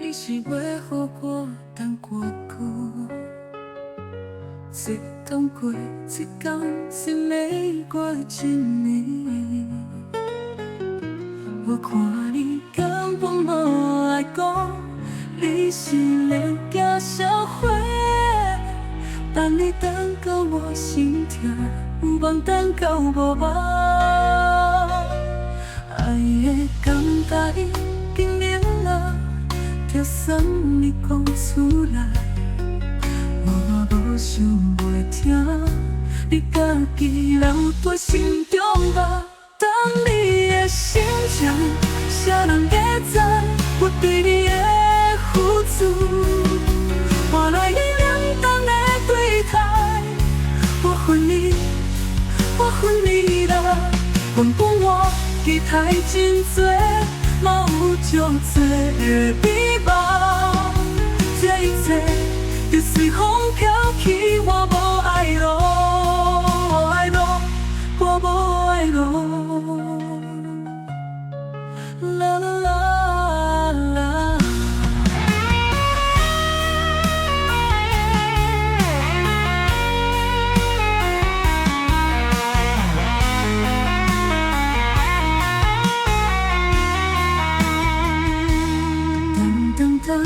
你是为何我等过久？一天过一天，心里过一年。我看你根本无爱讲，你是咧假社会。等你等到我心痛，有望等到无望。爱的感觉已经冷了，就算你讲出来，我无想袂听，你家己留在心中吧。等你的心情，谁人会知我对你的付出？换来你冷淡的对待，我恨你啦！原本我期待真多，嘛有足多的美梦，这一切就随风飘去，我无爱了，我无爱了。啦啦啦啦。等，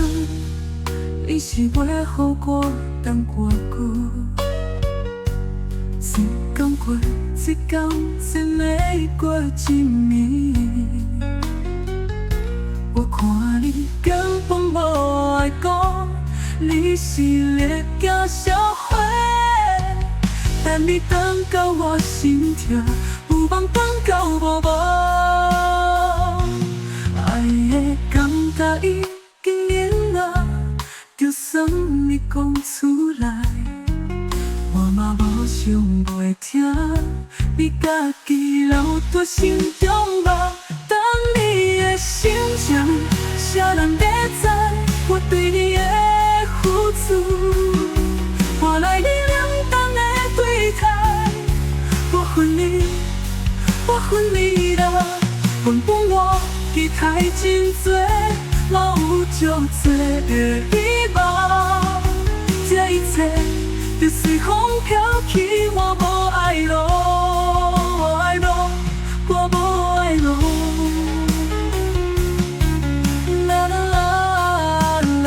你是为何我等过久？一天过一天，心里过一年。我看你根本无爱讲，你是咧假社会。等你等到我心痛，有望等到无望。爱的感觉已经冷了，就算你讲出来，我嘛无想袂听，你家己留在心中吧。等你的心情，谁人会知我对你的付出？换来你冷淡的对待，我恨你啦！原本我期待真多，嘛有足多的美梦，这一切就随风飘去，我无爱了，我无爱了。啦啦啦啦。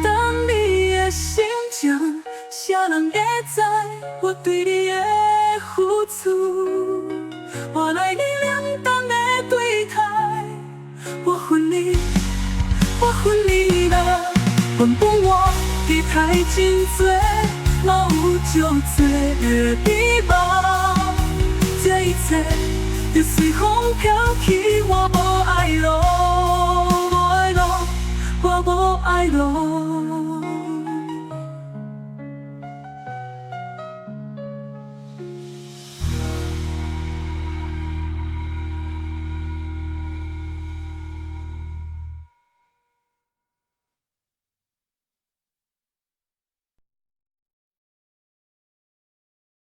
等你的心情，谁人会知我对你的付出？换来你冷淡的对待，我恨你啦！原本我期待真多，嘛有足多的美梦，这一切就随风飘去，我无爱了，我无爱了。